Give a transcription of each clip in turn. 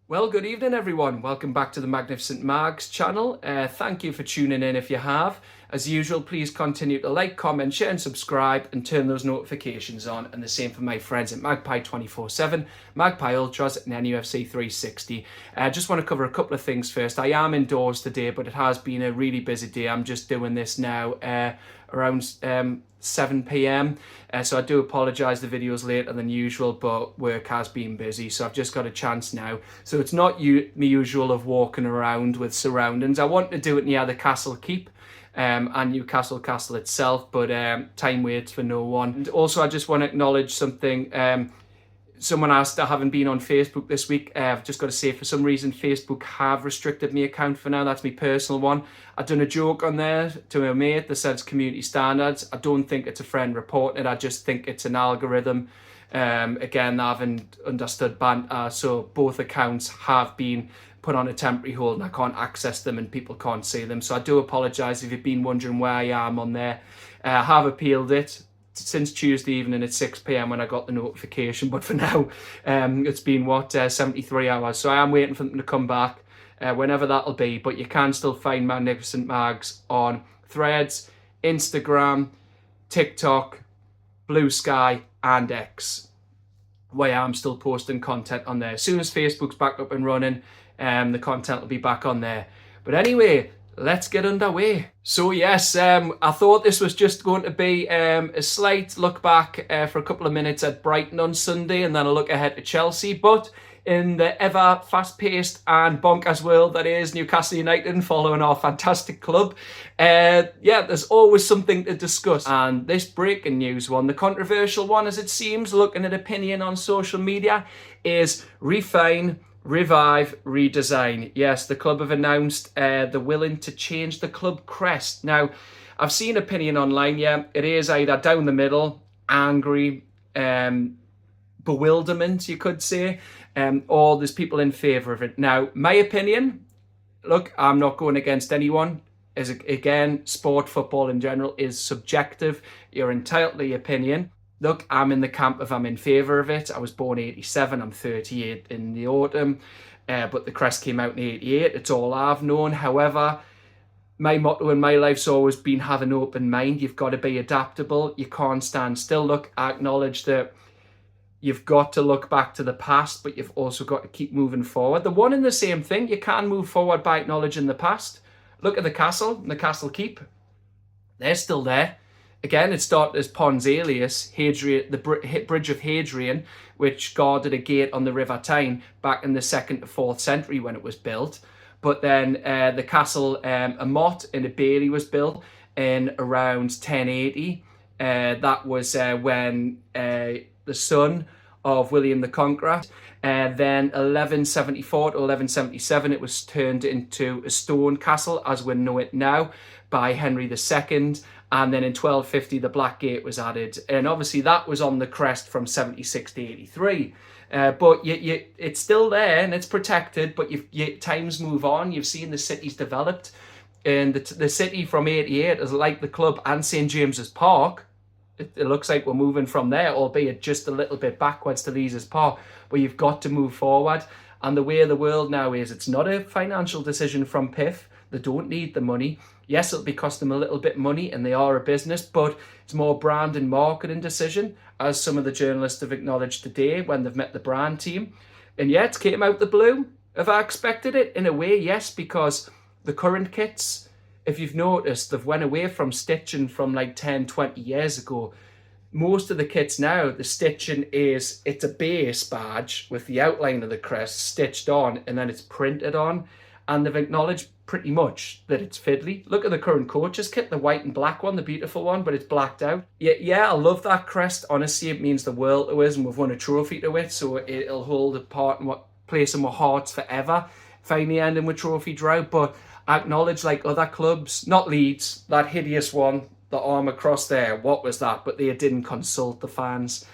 Well, good evening, everyone. Welcome back to the Magnificent Mags channel. Thank you for tuning in if you have. As usual, please continue to like, comment, share and subscribe and turn those notifications on. And the same for my friends at Magpie 24/7, Magpie Ultras and NUFC 360. I just want to cover a couple of things first. I am indoors today, but it has been a really busy day. I'm just doing this now around 7 p.m. So I do apologise the video's later than usual, but work has been busy, so I've just got a chance now. So it's not me usual of walking around with surroundings. I want to do it near the Castle Keep and Newcastle Castle itself, but time waits for no one. And also I just want to acknowledge something. Someone asked, I haven't been on Facebook this week. I've just got to say, for some reason, Facebook have restricted my account for now. That's my personal one. I've done a joke on there to a mate that says community standards. I don't think it's a friend reporting it. I just think it's an algorithm. Again, I haven't understood banter. So both accounts have been put on a temporary hold and I can't access them and people can't see them. So I do apologise if you've been wondering where I am on there. I have appealed it since Tuesday evening at 6 p.m. when I got the notification, but for now it's been 73 hours, so I am waiting for them to come back whenever that'll be. But you can still find Magnificent Mags on Threads, Instagram, TikTok, Blue Sky and X, where I'm still posting content on there. As soon as Facebook's back up and running, the content will be back on there. But anyway, let's get underway. So yes, I thought this was just going to be a slight look back for a couple of minutes at Brighton on Sunday and then a look ahead to Chelsea. But in the ever fast-paced and bonkers world that is Newcastle United and following our fantastic club, there's always something to discuss. And this breaking news one, the controversial one as it seems, looking at opinion on social media, is refine, revive, redesign. Yes, the club have announced they're willing to change the club crest. Now, I've seen opinion online, it is either down the middle, angry, bewilderment, you could say, or there's people in favour of it. Now, my opinion, look, I'm not going against anyone. As again, sport, football in general is subjective. You're entitled to your opinion. Look, I'm in the camp of I'm in favour of it. I was born 87, I'm 38 in the autumn, but the crest came out in 88. It's all I've known. However, my motto in my life's always been have an open mind. You've got to be adaptable. You can't stand still. Look, I acknowledge that you've got to look back to the past, but you've also got to keep moving forward. The one and the same thing. You can move forward by acknowledging the past. Look at the castle and the Castle Keep. They're still there. Again, it started as Pons Alias, the Bridge of Hadrian, which guarded a gate on the River Tyne back in the 2nd to 4th century when it was built. But then the castle, a motte in a bailey was built in around 1080. That was when the son of William the Conqueror. Then 1174 to 1177, it was turned into a stone castle as we know it now by Henry II. And then in 1250, the Black Gate was added. And obviously that was on the crest from 76 to 83. But it's still there and it's protected, but times move on. You've seen the cities developed. And the city from 88 is like the club and St. James's Park. It looks like we're moving from there, albeit just a little bit backwards to Lees's Park. But you've got to move forward. And the way of the world now is it's not a financial decision from PIF. They don't need the money. Yes, it'll be cost them a little bit money and they are a business, but it's more brand and marketing decision, as some of the journalists have acknowledged today when they've met the brand team. And yeah, it came out the blue. Have I expected it? In a way, yes, because the current kits, if you've noticed, they've went away from stitching from like 10, 20 years ago. Most of the kits now, the stitching it's a base badge with the outline of the crest stitched on and then it's printed on. And they've acknowledged pretty much that it's fiddly. Look at the current coaches kit, the white and black one, the beautiful one, but it's blacked out. Yeah, I love that crest. Honestly, it means the world to us and we've won a trophy to it, so it'll hold a place in my hearts forever. Finally ending with trophy drought, but I acknowledge like other clubs, not Leeds, that hideous one, the arm across there, what was that? But they didn't consult the fans.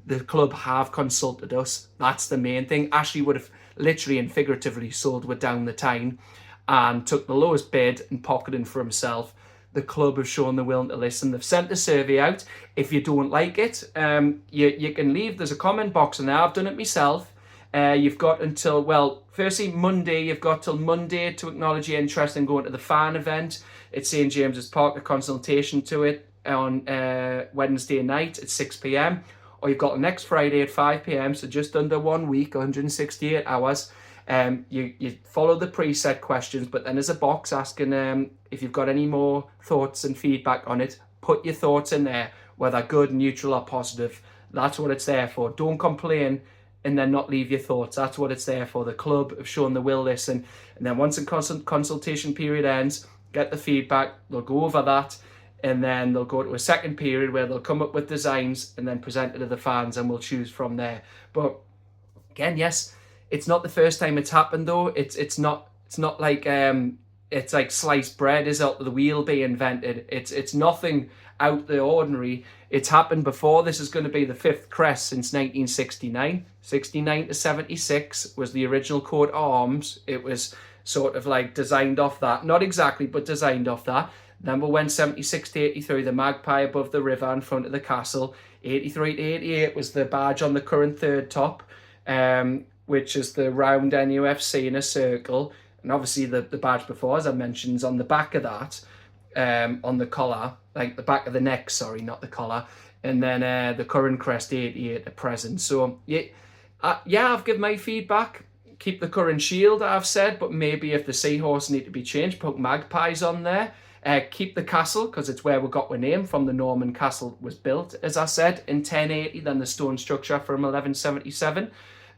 The club have consulted us. That's the main thing. Ashley would have literally and figuratively sold with down the Tyne and took the lowest bid and pocketed for himself. The club have shown they're willing to listen. They've sent a survey out. If you don't like it, you can leave. There's a comment box in there. I've done it myself. You've got until, well, firstly, Monday, you've got till Monday to acknowledge your interest in going to the fan event at St James's Park, a consultation to it on Wednesday night at 6 p.m. Or you've got next Friday at 5 p.m, so just under 1 week, 168 hours. You follow the preset questions, but then there's a box asking if you've got any more thoughts and feedback on it. Put your thoughts in there, whether good, neutral, or positive. That's what it's there for. Don't complain and then not leave your thoughts. That's what it's there for. The club have shown they will listen. And then once the consultation period ends, get the feedback, they'll go over that, and then they'll go to a second period where they'll come up with designs and then present it to the fans, and we'll choose from there. But again, yes, it's not the first time it's happened though. It's not like it's like sliced bread is out of the wheel being invented. It's nothing out the ordinary. It's happened before. This is going to be the 5th Crest since 1969. 69 to 76 was the original coat of arms. It was sort of like designed off that. Not exactly, but designed off that. Then we went 76 to 83, the magpie above the river in front of the castle. 83 to 88 was the badge on the current third top, which is the round NUFC in a circle. And obviously the badge before, as I mentioned, is on the back of that, on the collar, like the back of the neck, sorry, not the collar. And then the current crest 88 at present. So yeah, I've given my feedback. Keep the current shield, I've said, but maybe if the seahorse need to be changed, put magpies on there. Keep the castle, because it's where we got our name from. The Norman castle was built, as I said, in 1080, then the stone structure from 1177.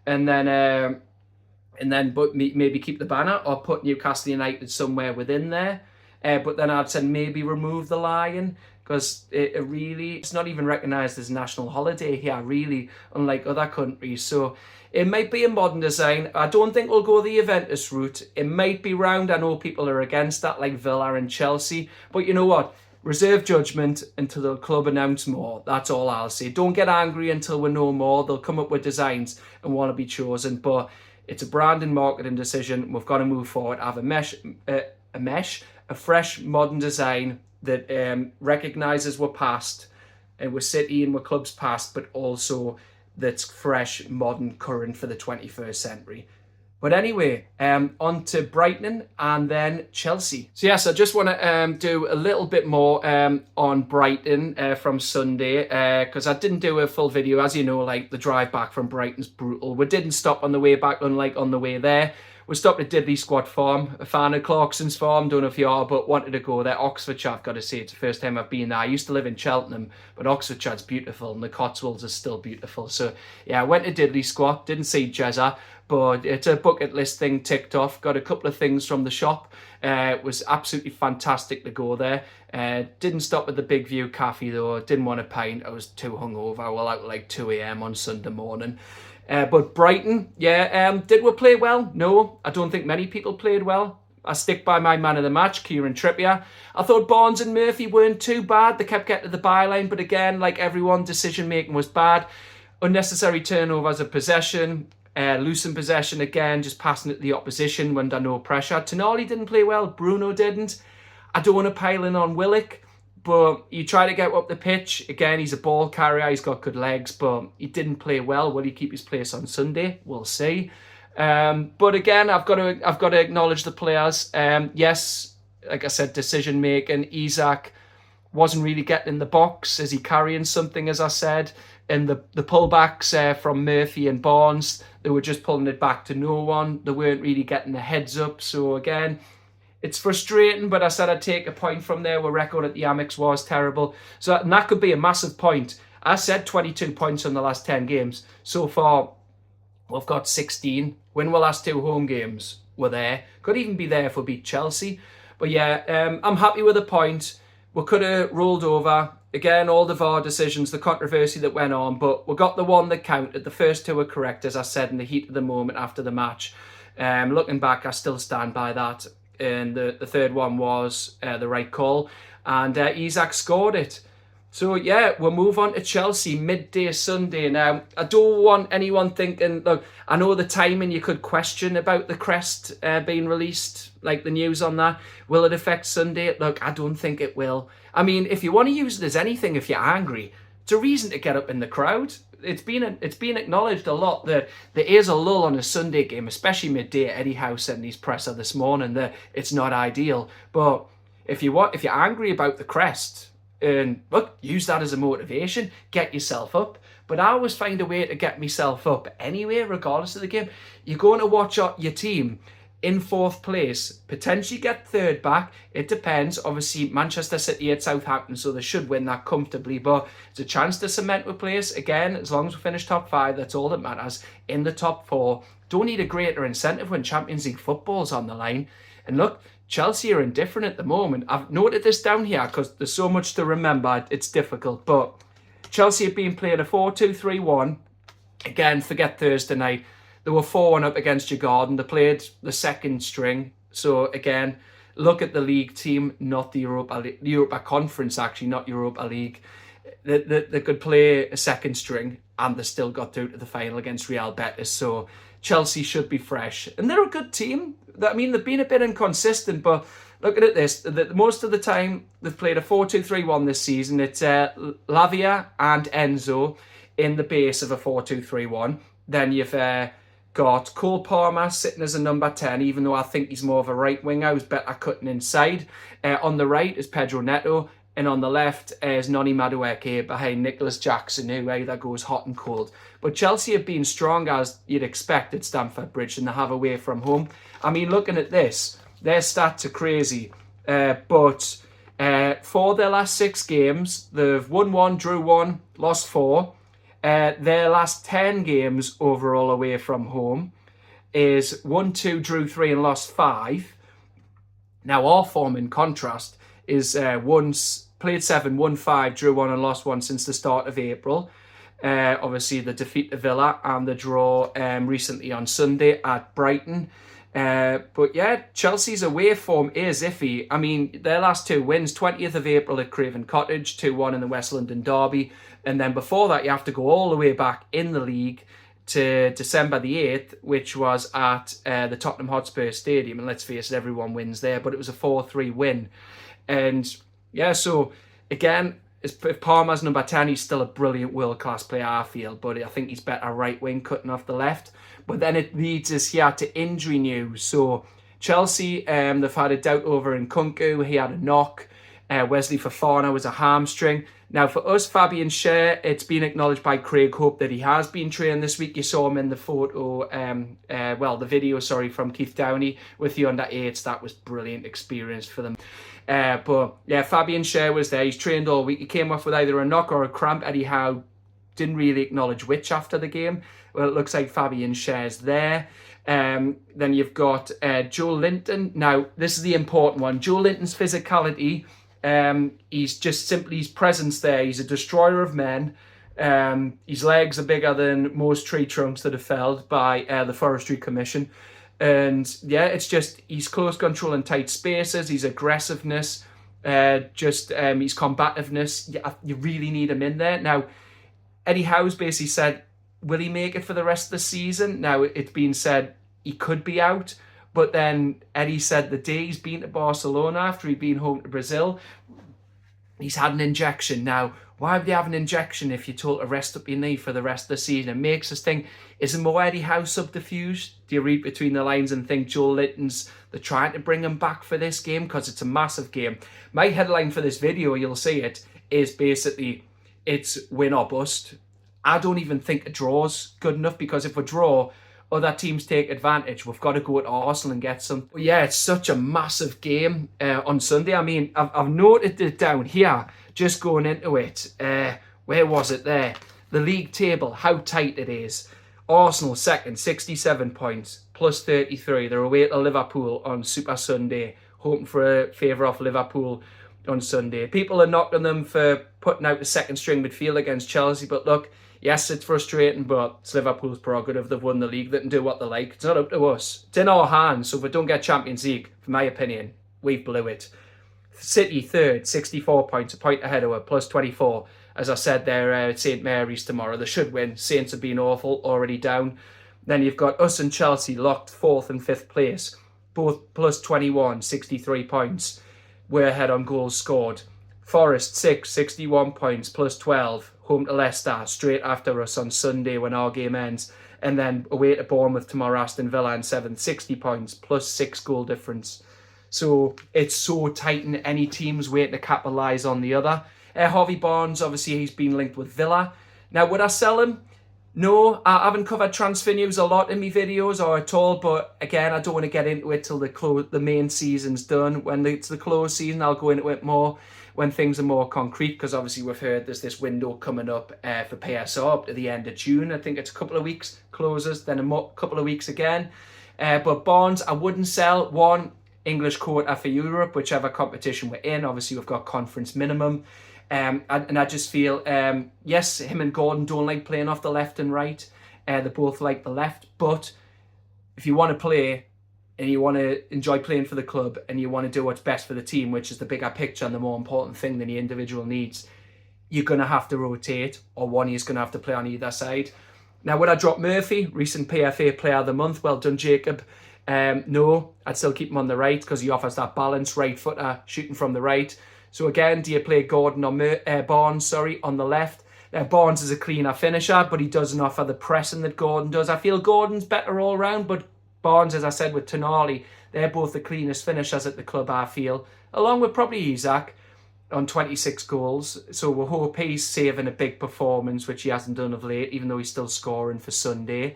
And then but maybe keep the banner or put Newcastle United somewhere within there. But then I'd say maybe remove the lion, because it's not even recognised as a national holiday here, really, unlike other countries. So it might be a modern design. I don't think we'll go the Juventus route. It might be round. I know people are against that, like Villa and Chelsea. But you know what? Reserve judgment until the club announce more. That's all I'll say. Don't get angry until we know more. They'll come up with designs and want to be chosen. But it's a brand and marketing decision. We've got to move forward. Have a fresh modern design that recognises we're past and we're city and we're clubs past, but also that's fresh, modern, current for the 21st century. But anyway, on to Brighton and then Chelsea. So yes, I just want to do a little bit more on Brighton from Sunday, because I didn't do a full video. As you know, like the drive back from Brighton's brutal. We didn't stop on the way back, unlike on the way there. We stopped at Diddley Squad Farm, a fan of Clarkson's Farm, don't know if you are, but wanted to go there. Oxfordshire, I've got to say, it's the first time I've been there. I used to live in Cheltenham, but Oxfordshire's beautiful and the Cotswolds are still beautiful. So yeah, I went to Diddley Squad, didn't see Jezza, but it's a bucket list thing ticked off. Got a couple of things from the shop. It was absolutely fantastic to go there. Didn't stop at the Big View Cafe though. Didn't want a pint. I was too hungover. I was out at like 2 a.m. on Sunday morning. But Brighton, yeah, did we play well? No, I don't think many people played well. I stick by my man of the match, Kieran Trippier. I thought Barnes and Murphy weren't too bad. They kept getting to the byline, but again, like everyone, decision-making was bad. Unnecessary turnovers of possession, losing possession again, just passing it to the opposition when under no pressure. Tonali didn't play well, Bruno didn't. I don't want to pile in on Willock, but you try to get up the pitch. Again, he's a ball carrier. He's got good legs, but he didn't play well. Will he keep his place on Sunday? We'll see. But again, I've got to acknowledge the players. Yes, like I said, decision making. Isak wasn't really getting in the box. Is he carrying something? As I said, and the pullbacks from Murphy and Barnes, they were just pulling it back to no one. They weren't really getting the heads up. So again, it's frustrating, but I said I'd take a point from there. Our record at the Amex was terrible. So and that could be a massive point. I said 22 points in the last 10 games. So far, we've got 16. When the last 2 home games were there. Could even be there if we beat Chelsea. But yeah, I'm happy with the point. We could have rolled over. Again, all the VAR decisions, the controversy that went on. But we got the one that counted. The first 2 were correct, as I said, in the heat of the moment after the match. Looking back, I still stand by that. And the third one was the right call. And Isak scored it. So yeah, we'll move on to Chelsea midday Sunday. Now, I don't want anyone thinking, look, I know the timing you could question about the Crest being released, like the news on that. Will it affect Sunday? Look, I don't think it will. I mean, if you want to use it as anything, if you're angry, it's a reason to get up in the crowd. It's been acknowledged a lot that there is a lull on a Sunday game, especially midday. Eddie Howe said in his presser this morning that it's not ideal. But if you're angry about the Crest, and look, use that as a motivation, get yourself up. But I always find a way to get myself up anyway, regardless of the game. You're going to watch your team in 4th place, potentially get 3rd back. It depends. Obviously, Manchester City at Southampton, so they should win that comfortably. But it's a chance to cement a place. Again, as long as we finish top 5, that's all that matters. In the top 4, don't need a greater incentive when Champions League football's on the line. And look, Chelsea are indifferent at the moment. I've noted this down here because there's so much to remember. It's difficult. But Chelsea have been playing a 4-2-3-1. Again, forget Thursday night. They were 4-1 up against Djurgården. They played the 2nd string. So again, look at the league team, not the Europa Conference, actually, not Europa League. They could play a 2nd string and they still got through to the final against Real Betis. So Chelsea should be fresh. And they're a good team. I mean, they've been a bit inconsistent, but looking at this, most of the time they've played a 4-2-3-1 this season. It's Lavia and Enzo in the base of a 4-2-3-1. Then you've got Cole Palmer sitting as a number 10, even though I think he's more of a right winger who's better cutting inside. On the right is Pedro Neto, and on the left is Noni Madueke behind Nicholas Jackson, who either goes hot and cold. But Chelsea have been strong as you'd expect at Stamford Bridge, and they have away from home. I mean, looking at this, their stats are crazy. But for their last 6 games, they've won 1, drew 1, lost 4. Their last 10 games overall away from home is 1-2, drew 3 and lost 5. Now our form in contrast is played 7, won 5, drew 1 and lost 1 since the start of April. Obviously the defeat to Villa and the draw recently on Sunday at Brighton. But yeah, Chelsea's away form is iffy. I mean, their last 2 wins, 20th of April at Craven Cottage, 2-1 in the West London Derby. And then before that, you have to go all the way back in the league to December the 8th, which was at the Tottenham Hotspur Stadium. And let's face it, everyone wins there, but it was a 4-3 win. And yeah, so again, if Palmer's number 10, he's still a brilliant world-class player, I feel, but I think he's better right wing, cutting off the left. But then it leads us here to injury news. So Chelsea, they've had a doubt over in Nkunku. He had a knock. Wesley Fofana was a hamstring. Now for us, Fabian Schär, it's been acknowledged by Craig Hope that he has been trained this week. You saw him in the photo, the video, from Keith Downey with the under-8s. That was brilliant experience for them. But yeah, Fabian Schär was there. He's trained all week. He came off with either a knock or a cramp. Eddie Howe didn't really acknowledge which after the game. Well, it looks like Fabian Schär's there. Then you've got Joe Linton. Now, this is the important one. Joe Linton's physicality. He's just simply his presence there. He's a destroyer of men. His legs are bigger than most tree trunks that are felled by the Forestry Commission. And yeah, it's just his close control in tight spaces, his aggressiveness, his combativeness. You really need him in there. Now, Eddie Howe's basically said, will he make it for the rest of the season? Now, it's been said he could be out. But then Eddie said the day he's been to Barcelona after he'd been home to Brazil, he's had an injection. Now, why would they have an injection if you're told to rest up your knee for the rest of the season? It makes us think, is it more Eddie Howe subterfuge? Do you read between the lines and think Joe Linton's, they're trying to bring him back for this game? Because it's a massive game. My headline for this video, you'll see it, is basically, it's win or bust. I don't even think a draw's good enough, because if we draw, other teams take advantage. We've got to go to Arsenal and get some. But yeah, it's such a massive game on Sunday. I mean, I've noted it down here, just going into it. Where was it there? The league table, how tight it is. Arsenal second, 67 points, plus 33. They're away to Liverpool on Super Sunday, hoping for a favour off Liverpool on Sunday. People are knocking them for putting out the second string midfield against Chelsea, but look, yes, it's frustrating, but it's Liverpool's prerogative. They've won the league. They can do what they like. It's not up to us. It's in our hands. So if we don't get Champions League, for my opinion, we've blew it. City third, 64 points, a point ahead of her, plus 24. As I said, they're at St Mary's tomorrow. They should win. Saints have been awful, already down. Then you've got us and Chelsea locked 4th and 5th place, both plus 21, 63 points. We're ahead on goals scored. Forest 6, 61 points, plus 12, home to Leicester, straight after us on Sunday when our game ends. And then away to Bournemouth tomorrow, Aston Villa in 7th, 60 points, plus 6 goal difference. So it's so tight in any team's waiting to capitalise on the other. Harvey Barnes, obviously he's been linked with Villa. Now, would I sell him? No, I haven't covered transfer news a lot in my videos or at all, but again, I don't want to get into it till the main season's done. When it's the close season, I'll go into it more when things are more concrete, because obviously we've heard there's this window coming up for PSR up to the end of June. I think it's a couple of weeks closes, then a couple of weeks again. But Barnes, I wouldn't sell. One, English quota for Europe, whichever competition we're in. Obviously, we've got conference minimum. And I just feel, yes, him and Gordon don't like playing off the left and right. They both like the left. But if you want to play and you want to enjoy playing for the club and you want to do what's best for the team, which is the bigger picture and the more important thing than the individual needs, you're going to have to rotate, or one is going to have to play on either side. Now, would I drop Murphy, recent PFA Player of the Month? Well done, Jacob. No, I'd still keep him on the right because he offers that balance, right footer, shooting from the right. So again, do you play Gordon or Barnes, on the left? Barnes is a cleaner finisher, but he doesn't offer the pressing that Gordon does. I feel Gordon's better all round, but Barnes, as I said, with Tonali, they're both the cleanest finishers at the club, I feel, along with probably Isaac on 26 goals. So we hope he's saving a big performance, which he hasn't done of late, even though he's still scoring for Sunday.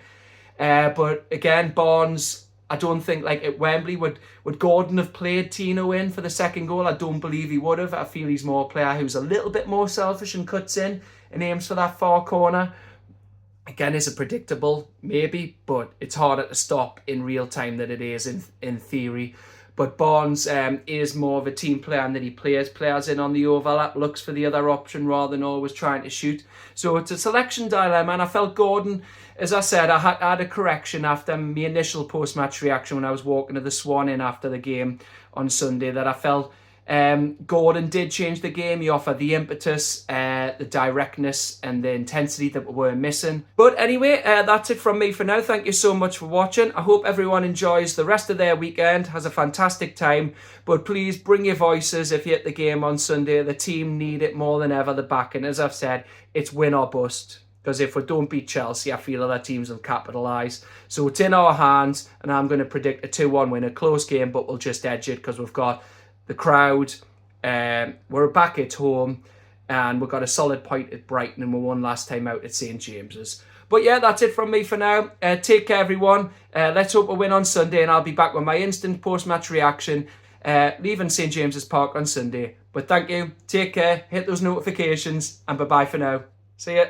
But again, Barnes, I don't think, like at Wembley, would Gordon have played Tino in for the second goal? I don't believe he would have. I feel he's more a player who's a little bit more selfish and cuts in and aims for that far corner. Again, is it predictable? Maybe, but it's harder to stop in real time than it is in theory. But Barnes is more of a team player, and that he plays players in on the overlap, looks for the other option rather than always trying to shoot. So it's a selection dilemma, and I felt Gordon, as I said, I had a correction after my initial post-match reaction when I was walking to the Swan Inn after the game on Sunday, that I felt Gordon did change the game. He offered the impetus, the directness and the intensity that we were missing. But anyway, that's it from me for now. Thank you so much for watching. I hope everyone enjoys the rest of their weekend, has a fantastic time. But please bring your voices if you're at the game on Sunday. The team need it more than ever, the back. And as I've said, it's win or bust. Because if we don't beat Chelsea, I feel other teams will capitalise. So it's in our hands, and I'm going to predict a 2-1 win, a close game, but we'll just edge it because we've got the crowd, we're back at home, and we've got a solid point at Brighton, and we won last time out at St James's. But yeah, that's it from me for now. Take care, everyone. Let's hope we win on Sunday, and I'll be back with my instant post-match reaction, leaving St James's Park on Sunday. But thank you, take care, hit those notifications, and bye-bye for now. See ya.